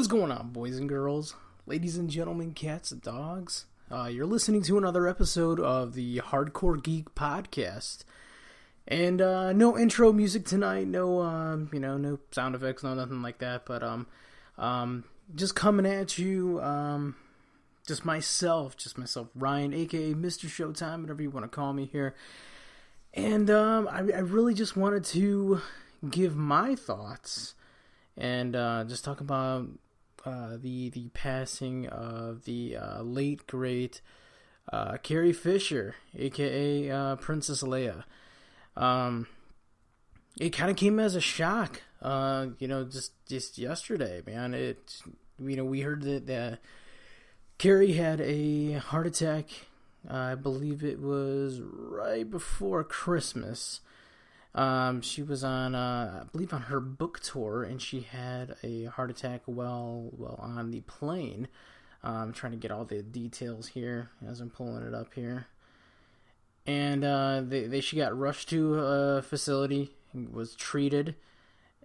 is going on, boys and girls, ladies and gentlemen, cats and dogs? You're listening to another episode of the Hardcore Geek Podcast. And no intro music tonight, no no sound effects, no nothing like that. But just coming at you, just myself, Ryan, aka Mr. Showtime, whatever you want to call me here. And I really just wanted to give my thoughts and just talk about the passing of the late great Carrie Fisher, aka Princess Leia. It kind of came as a shock, just yesterday, man. We heard that Carrie had a heart attack. I believe it was right before Christmas. She was on, I believe, on her book tour, and she had a heart attack while on the plane. I'm trying to get all the details here as I'm pulling it up here. And she got rushed to a facility, was treated,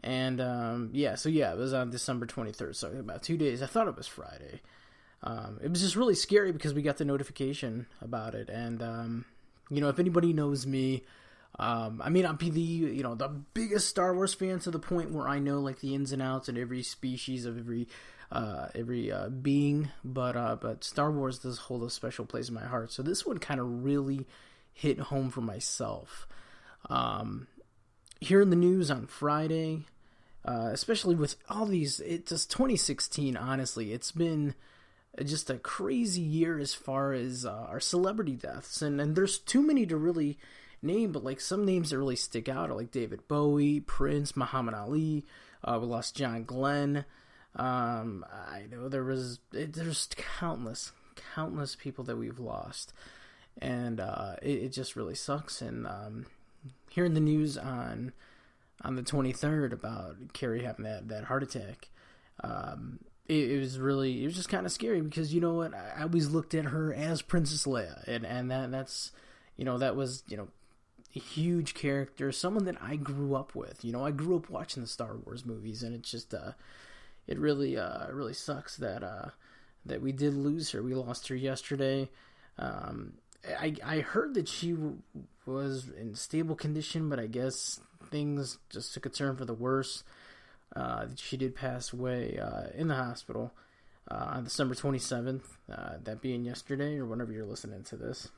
and it was on December 23rd, so about 2 days. I thought it was Friday. It was just really scary because we got the notification about it, and if anybody knows me, I'll be the biggest Star Wars fan to the point where I know like the ins and outs and every species of every being, but Star Wars does hold a special place in my heart. So this one kind of really hit home for myself. Hearing the news on Friday, especially with all these, it's just 2016. Honestly, it's been just a crazy year as far as our celebrity deaths, and there's too many to really name, but like some names that really stick out are like David Bowie, Prince, Muhammad Ali. We lost John Glenn. I know there's countless people that we've lost, and it just really sucks. And hearing the news on the 23rd about Carrie having that heart attack, it was just kind of scary because you know what, I always looked at her as Princess Leia, and that's that was a huge character, someone that I grew up with. I grew up watching the Star Wars movies, and it's just it really sucks that we did lose her. We lost her yesterday. I heard that she was in stable condition, but I guess things just took a turn for the worse. She did pass away in the hospital on December 27th, that being yesterday or whenever you're listening to this.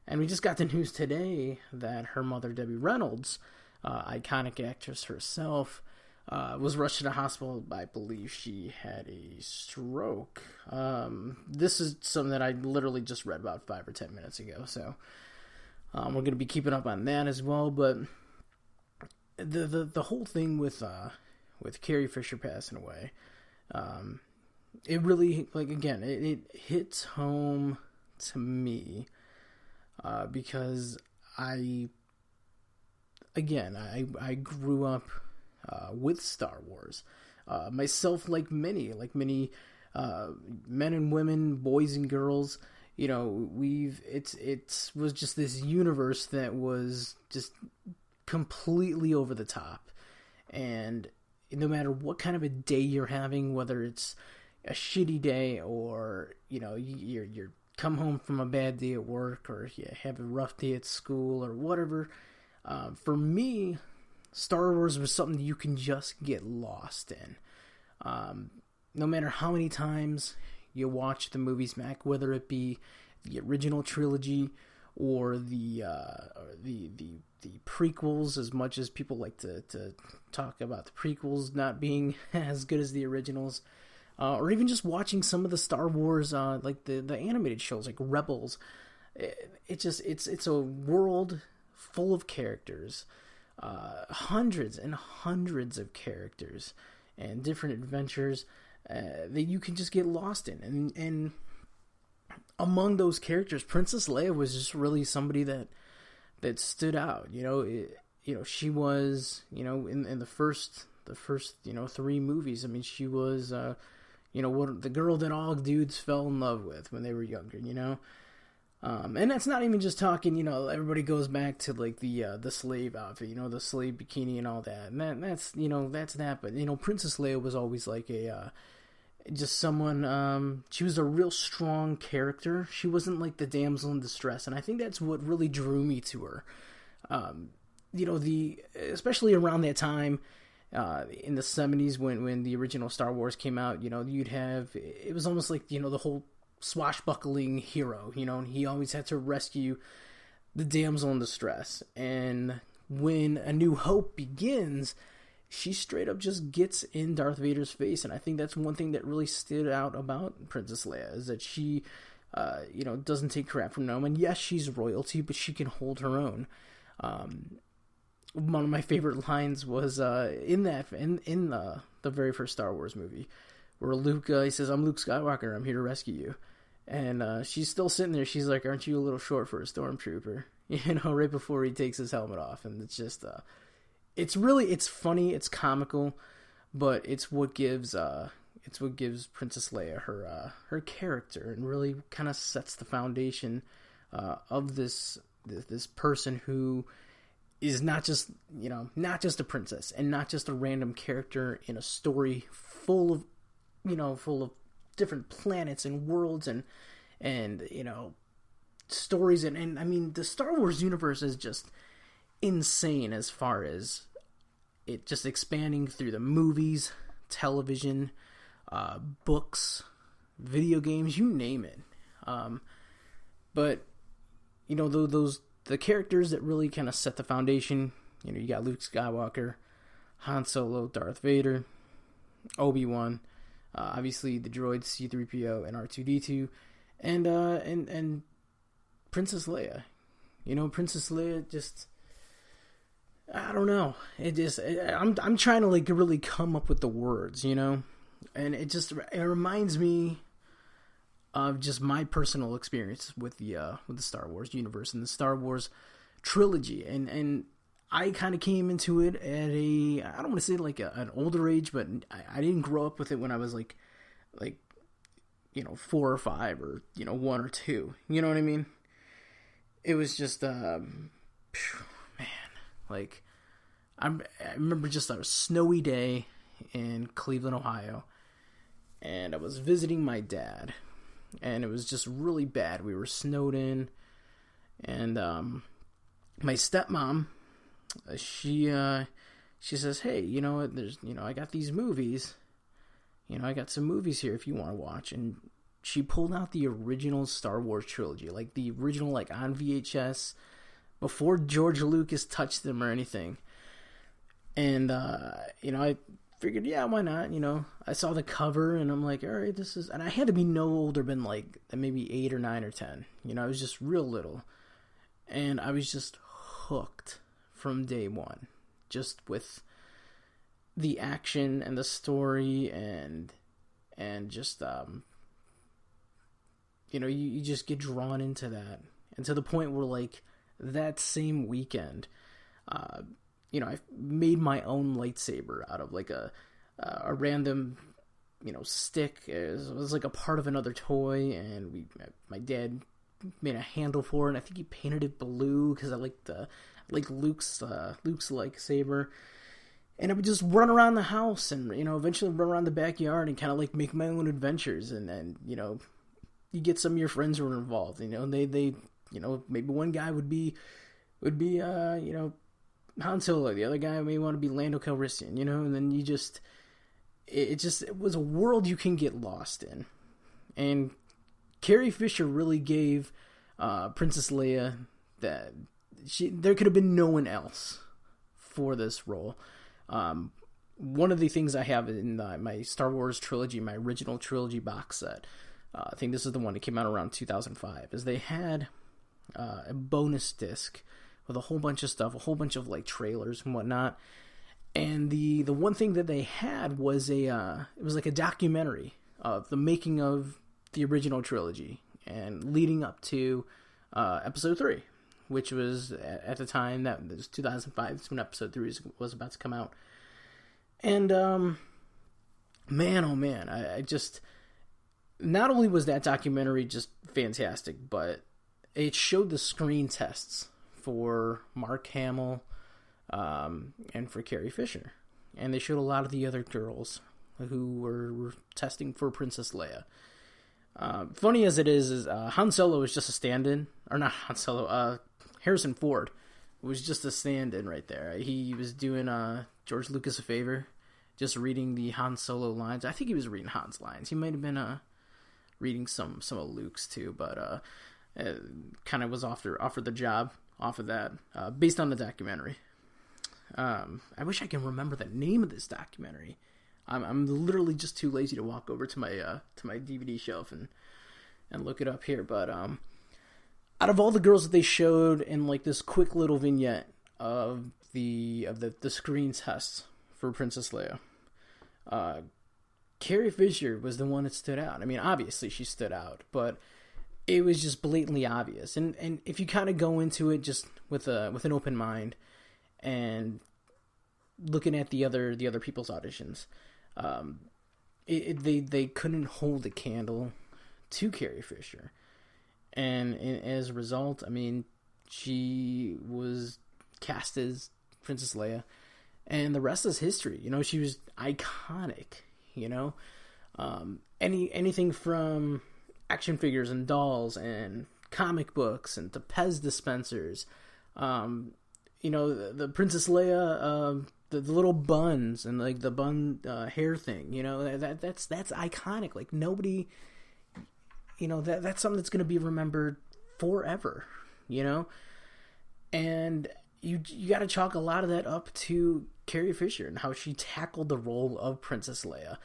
And we just got the news today that her mother, Debbie Reynolds, iconic actress herself, was rushed to the hospital. I believe she had a stroke. This is something that I literally just read about 5 or 10 minutes ago, so we're going to be keeping up on that as well. But the whole thing with Carrie Fisher passing away, it really, it hits home to me. Because I grew up with Star Wars. Myself, like many men and women, boys and girls, it was just this universe that was just completely over the top. And no matter what kind of a day you're having, whether it's a shitty day or you're come home from a bad day at work, or you have a rough day at school, or whatever. For me, Star Wars was something you can just get lost in. No matter how many times you watch the movies back, whether it be the original trilogy or the prequels, as much as people like to talk about the prequels not being as good as the originals. Or even just watching some of the Star Wars, like the animated shows, like Rebels. It's a world full of characters, hundreds and hundreds of characters, and different adventures that you can just get lost in. And among those characters, Princess Leia was just really somebody that stood out. She was, in the first 3 movies. I mean, she was. The girl that all dudes fell in love with when they were younger, And that's not even just talking, everybody goes back to like the slave outfit, the slave bikini and all that. And that's that. But, Princess Leia was always like just someone, she was a real strong character. She wasn't like the damsel in distress. And I think that's what really drew me to her. Especially around that time, in the 70s when the original Star Wars came out, you'd have, it was almost like, the whole swashbuckling hero, and he always had to rescue the damsel in distress. And when A New Hope begins, she straight up just gets in Darth Vader's face. And I think that's one thing that really stood out about Princess Leia, is that she, doesn't take crap from no one. Yes, she's royalty, but she can hold her own. One of my favorite lines was in the very first Star Wars movie, where Luke, he says, "I'm Luke Skywalker, I'm here to rescue you." And she's still sitting there. She's like, "Aren't you a little short for a stormtrooper?" Right before he takes his helmet off. And it's just, it's funny, it's comical, but it's what gives Princess Leia her character, and really kind of sets the foundation of this person who is not just a princess, and not just a random character in a story full of different planets and worlds and stories. And I mean, the Star Wars universe is just insane as far as it just expanding through the movies, television, books, video games, you name it. But the characters that really kind of set the foundation, you got Luke Skywalker, Han Solo, Darth Vader, Obi-Wan, obviously the droids C-3PO and R2-D2, and Princess Leia. Princess Leia just, I don't know. I'm trying to like really come up with the words, and it reminds me of just my personal experience with the Star Wars universe and the Star Wars trilogy, and I kind of came into it at I don't want to say like an older age, but I didn't grow up with it when I was like 4 or 5 or 1 or 2. You know what I mean? It was just man, like I remember just a snowy day in Cleveland, Ohio, and I was visiting my dad, and it was just really bad. We were snowed in, and my stepmom, she says, "Hey, there's I got these movies, I got some movies here if you want to watch." And she pulled out the original Star Wars trilogy, like the original, like on VHS, before George Lucas touched them or anything. And I figured, yeah, why not? I saw the cover and I'm like, all right, this is, and I had to be no older than like maybe 8 or 9 or 10. I was just real little, and I was just hooked from day one, just with the action and the story and just you just get drawn into that, and to the point where like that same weekend, I made my own lightsaber out of like a random stick. It was like a part of another toy, and my dad made a handle for it, and I think he painted it blue because I like Luke's lightsaber. And I would just run around the house and, eventually run around the backyard and kind of like make my own adventures. And you get some of your friends who are involved, they maybe one guy would be Han Solo, the other guy may want to be Lando Calrissian, and then it was a world you can get lost in. And Carrie Fisher really gave Princess Leia that there could have been no one else for this role. One of the things I have in my Star Wars trilogy, my original trilogy box set, I think this is the one that came out around 2005, is they had a bonus disc with a whole bunch of stuff, a whole bunch of like trailers and whatnot. And the one thing that they had was it was like a documentary of the making of the original trilogy and leading up to episode 3, which was at the time that was 2005. That's when episode 3 was about to come out. And man, oh man, I just, not only was that documentary just fantastic, but it showed the screen tests for Mark Hamill and for Carrie Fisher. And they showed a lot of the other girls who were testing for Princess Leia. Funny as it is Han Solo was just a stand-in. Or not Han Solo, Harrison Ford was just a stand-in right there. He was doing George Lucas a favor, just reading the Han Solo lines. I think he was reading Han's lines. He might have been reading some of Luke's too, but kind of was offered the job off of that, based on the documentary. I wish I can remember the name of this documentary. I'm literally just too lazy to walk over to my DVD shelf and look it up here. But out of all the girls that they showed in like this quick little vignette of the screen tests for Princess Leia, Carrie Fisher was the one that stood out. I mean, obviously she stood out, but it was just blatantly obvious. And if you kind of go into it just with an open mind and looking at the other people's auditions, they couldn't hold a candle to Carrie Fisher, and as a result, I mean, she was cast as Princess Leia, and the rest is history. You know, she was iconic. You know, anything from action figures and dolls and comic books and to Pez dispensers. You know, the Princess Leia, the little buns and like the bun hair thing. You know, that's iconic. Like nobody, you know, that's something that's going to be remembered forever. You know, and you got to chalk a lot of that up to Carrie Fisher and how she tackled the role of Princess Leia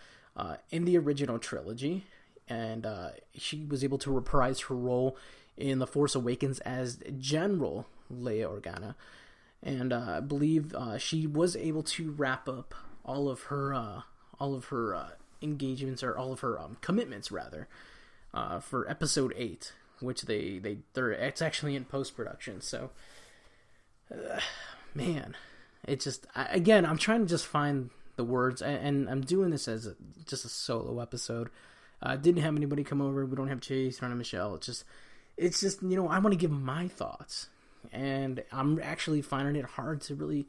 in the original trilogy, and she was able to reprise her role in The Force Awakens as General Leia Organa, and I believe she was able to wrap up all of her engagements, or all of her commitments rather, for Episode 8, which it's actually in post-production. So man, it's just, I'm trying to just find the words, and I'm doing this as just a solo episode. Didn't have anybody come over. We don't have Chase, don't have Michelle. It's just, you know, I want to give my thoughts, and I'm actually finding it hard to really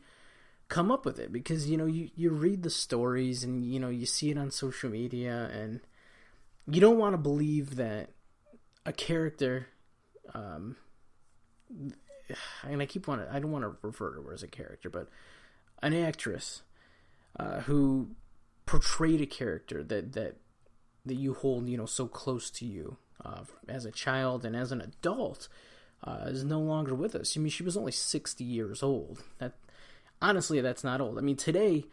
come up with it, because, you know, you read the stories and, you know, you see it on social media, and you don't want to believe that a character, and I don't want to refer to her as a character, but an actress who portrayed a character that you hold, you know, so close to you as a child and as an adult, is no longer with us. I mean, she was only 60 years old. Honestly, that's not old. I mean, today,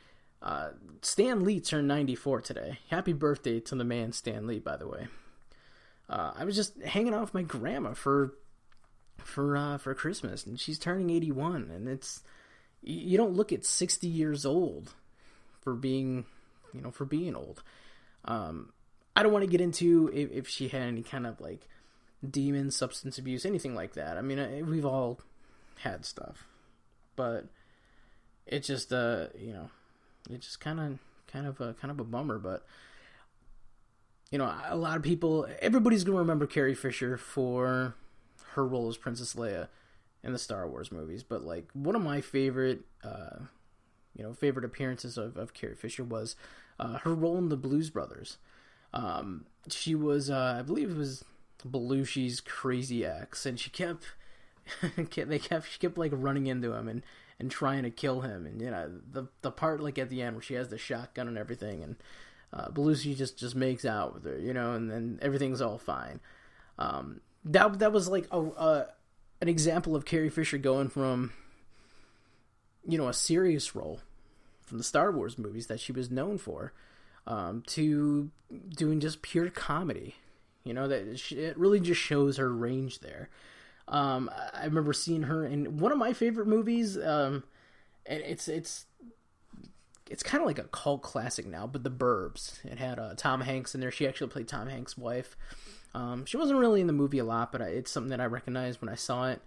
Stan Lee turned 94 today. Happy birthday to the man Stan Lee, by the way. I was just hanging out with my grandma for Christmas, and she's turning 81, and you don't look at 60 years old for being old. I don't want to get into if she had any kind of like demon, substance abuse, anything like that. I mean, we've all had stuff, but it's just you know, it's just kind of a bummer. But you know, a lot of people, everybody's gonna remember Carrie Fisher for her role as Princess Leia in the Star Wars movies, but like one of my favorite appearances of Carrie Fisher was her role in the Blues Brothers. She was, I believe it was Belushi's crazy ex, and she kept like running into him and trying to kill him, and you know, the part like at the end where she has the shotgun and everything, and Belushi just makes out with her, you know, and then everything's all fine. That was like an example of Carrie Fisher going from, you know, a serious role from the Star Wars movies that she was known for, to doing just pure comedy. You know, it really just shows her range there. I remember seeing her in one of my favorite movies. And it's kind of like a cult classic now, but The Burbs. It had Tom Hanks in there. She actually played Tom Hanks' wife. She wasn't really in the movie a lot, but it's something that I recognized when I saw it.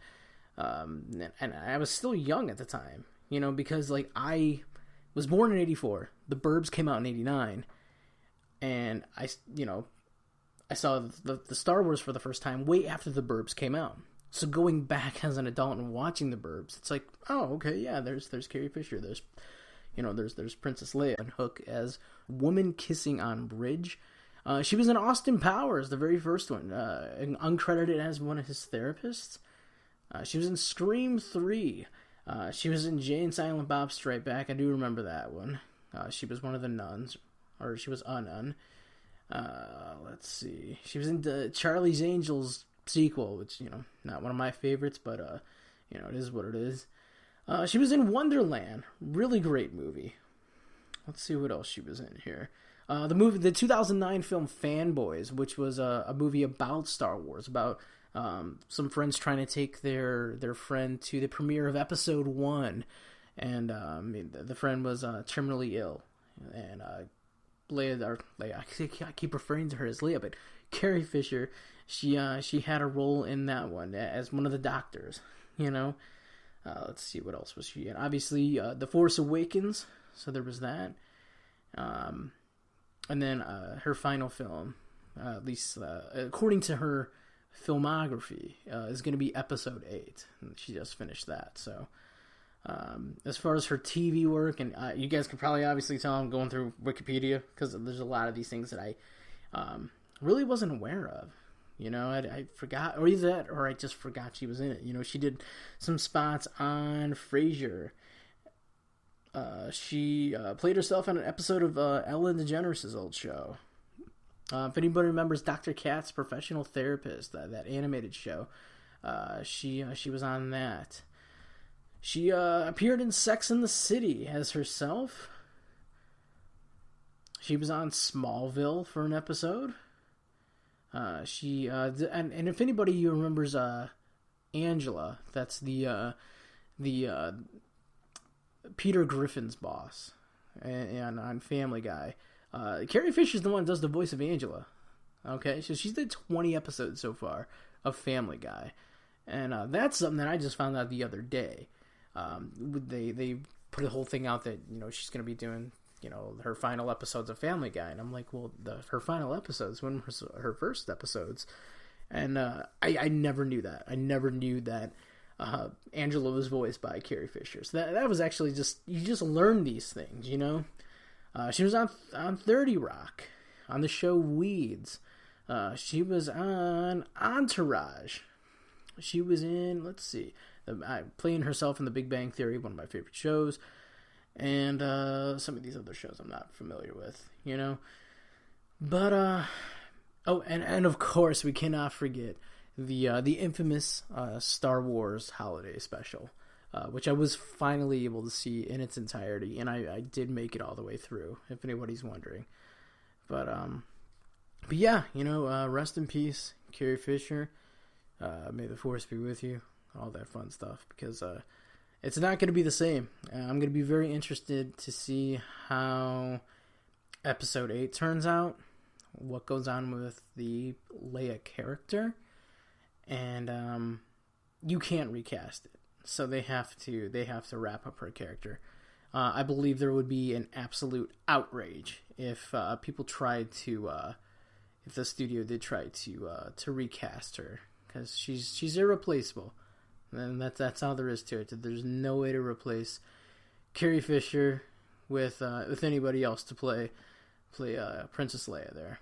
And I was still young at the time, you know, because like I was born in 84. The Burbs came out in 89. And I saw the Star Wars for the first time way after The Burbs came out. So going back as an adult and watching The Burbs, it's like, oh, okay, yeah, there's Carrie Fisher, there's Princess Leia and Hook as woman kissing on bridge. She was in Austin Powers, the very first one, uncredited as one of his therapists. She was in Scream 3. She was in Jay and Silent Bob Strike Back. I do remember that one. She was one of the nuns, or she was a nun. Let's see. She was in the Charlie's Angels sequel, which, not one of my favorites, but, it is what it is. She was in Wonderland. Really great movie. Let's see what else she was in here. The 2009 film Fanboys, which was a movie about Star Wars, about some friends trying to take their friend to the premiere of Episode 1, and the friend was terminally ill, and Leia, I keep referring to her as Leia, but Carrie Fisher, she had a role in that one as one of the doctors, Let's see, what else was she in? Obviously, The Force Awakens, so there was that. And then her final film, at least according to her filmography, is going to be Episode 8. And she just finished that. So as far as her TV work, and you guys can probably obviously tell I'm going through Wikipedia, because there's a lot of these things that I really wasn't aware of. I forgot, or either that, or I just forgot she was in it. She did some spots on Frasier. She played herself on an episode of Ellen DeGeneres' old show. If anybody remembers Dr. Katz, Professional Therapist, that animated show, she was on that. She appeared in Sex and the City as herself. She was on Smallville for an episode. And if anybody remembers Angela, that's the Peter Griffin's boss, and on Family Guy. Carrie Fisher's the one that does the voice of Angela. Okay, so she's did 20 episodes so far of Family Guy, and that's something that I just found out the other day. They put a whole thing out that she's going to be doing her final episodes of Family Guy, and I'm like, well, her final episodes, when was her first episodes? And I never knew that. I never knew that Angela was voiced by Carrie Fisher. So that was actually you just learn these things, She was on 30 Rock, on the show Weeds. She was on Entourage. She was in, let's see, playing herself in The Big Bang Theory, one of my favorite shows. And some of these other shows I'm not familiar with, But, and of course, we cannot forget the infamous Star Wars holiday special, which I was finally able to see in its entirety, and I did make it all the way through, if anybody's wondering. But yeah, rest in peace, Carrie Fisher. May the Force be with you, all that fun stuff, because it's not going to be the same. I'm going to be very interested to see how Episode 8 turns out, what goes on with the Leia character, and you can't recast it, so they have to wrap up her character. I believe there would be an absolute outrage if people tried to, if the studio did try to recast her, because she's irreplaceable. And that's all there is to it. There's no way to replace Carrie Fisher with anybody else to play Princess Leia there.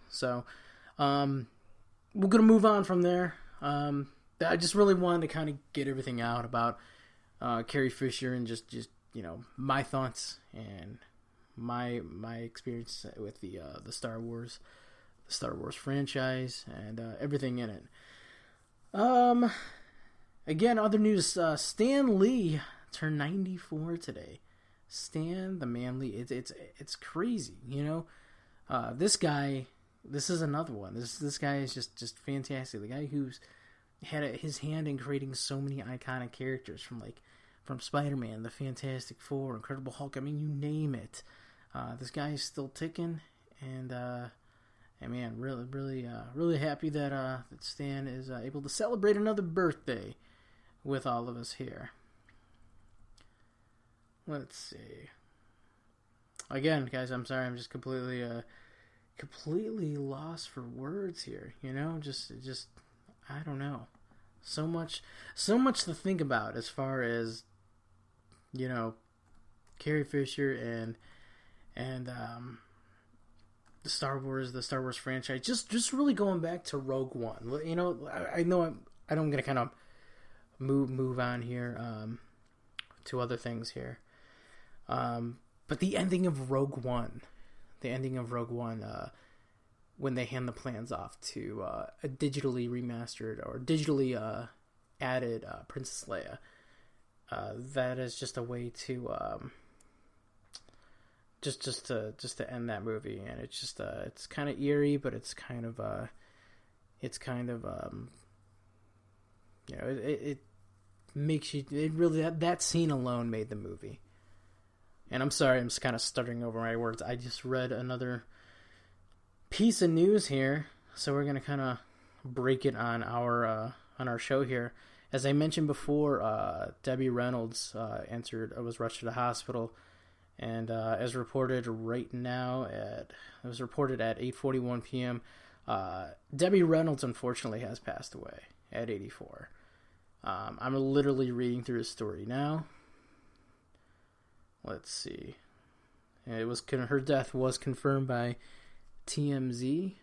So we're gonna move on from there. I just really wanted to kind of get everything out about Carrie Fisher, and just my thoughts and my experience with the Star Wars franchise, and everything in it. Again, other news, Stan Lee turned 94 today. Stan, the man Lee, it's crazy, This guy, this is another one. This guy is just fantastic. The guy who's had his hand in creating so many iconic characters, from Spider-Man, the Fantastic Four, Incredible Hulk, I mean, you name it. This guy is still ticking, and man, really happy that Stan is able to celebrate another birthday with all of us here. Let's see. Again, guys, I'm sorry, I'm just completely lost for words here. Just I don't know. So much to think about as far as, Carrie Fisher and the Star Wars franchise. Just really going back to Rogue One. I know I'm gonna kind of move on here to other things here. But the ending of Rogue One, when they hand the plans off to a digitally remastered or digitally added Princess Leia, that is just a way to just to end that movie, and it's just it's kind of eerie, but it makes you, it really, that scene alone made the movie. And I'm sorry, I'm just kind of stuttering over my words. I just read another piece of news here, so we're gonna kind of break it on our show here. As I mentioned before, Debbie Reynolds was rushed to the hospital, and as reported right now it was reported at 8:41 p.m. Debbie Reynolds unfortunately has passed away at 84. I'm literally reading through the story now. Let's see. Her death was confirmed by TMZ.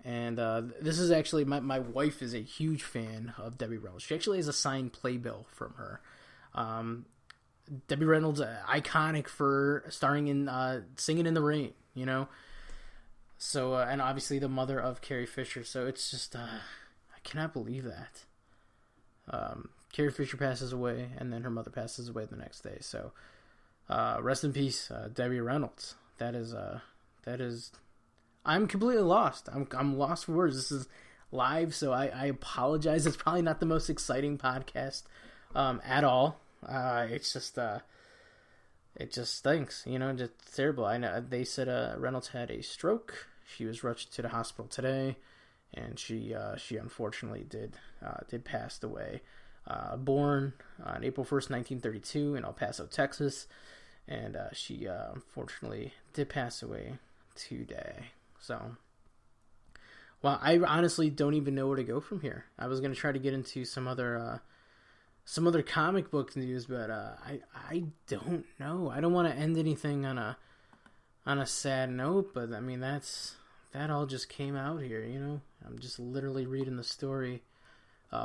And this is actually, my wife is a huge fan of Debbie Reynolds. She actually has a signed playbill from her. Debbie Reynolds, iconic for starring in Singing in the Rain, So, and obviously the mother of Carrie Fisher. So it's just, I cannot believe that. Carrie Fisher passes away, and then her mother passes away the next day. So, rest in peace, Debbie Reynolds. That is, I'm completely lost. I'm lost for words. This is live, so I apologize. It's probably not the most exciting podcast at all. It's just it just stinks, just terrible. I know they said Reynolds had a stroke. She was rushed to the hospital today, and she unfortunately did pass away. Born on April 1st, 1932 in El Paso, Texas, and she unfortunately did pass away today. So, well, I honestly don't even know where to go from here. I was going to try to get into some other comic book news, but I don't know. I don't want to end anything on a sad note, but I mean that all just came out here, I'm just literally reading the story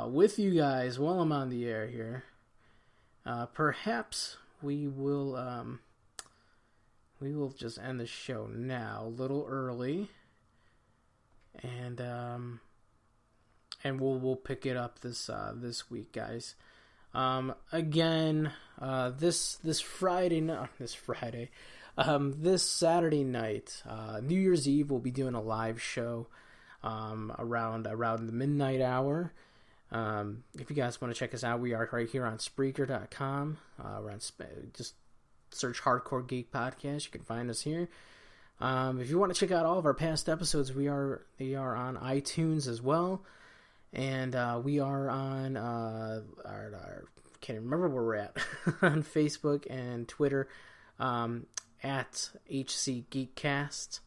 with you guys while I'm on the air here. Perhaps we will just end the show now, a little early, and we'll pick it up this week, guys. Again, this Saturday night, New Year's Eve, we'll be doing a live show around the midnight hour. If you guys want to check us out, we are right here on Spreaker.com. Just search Hardcore Geek Podcast. You can find us here. If you want to check out all of our past episodes, they are on iTunes as well. And we are on our can't even remember where we're at on Facebook and Twitter at HC Geekcast.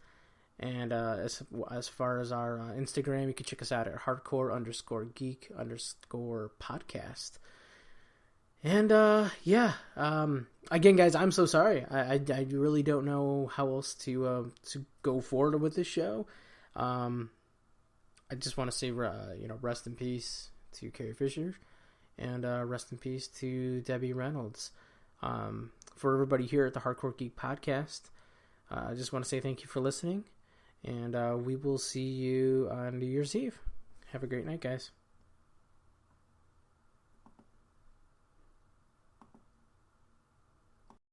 And as far as our Instagram, you can check us out at hardcore_geek_podcast. And again, guys, I'm so sorry. I really don't know how else to go forward with this show. I just want to say, rest in peace to Carrie Fisher, and rest in peace to Debbie Reynolds. For everybody here at the Hardcore Geek Podcast, I just want to say thank you for listening, and we will see you on New Year's Eve. Have a great night, guys.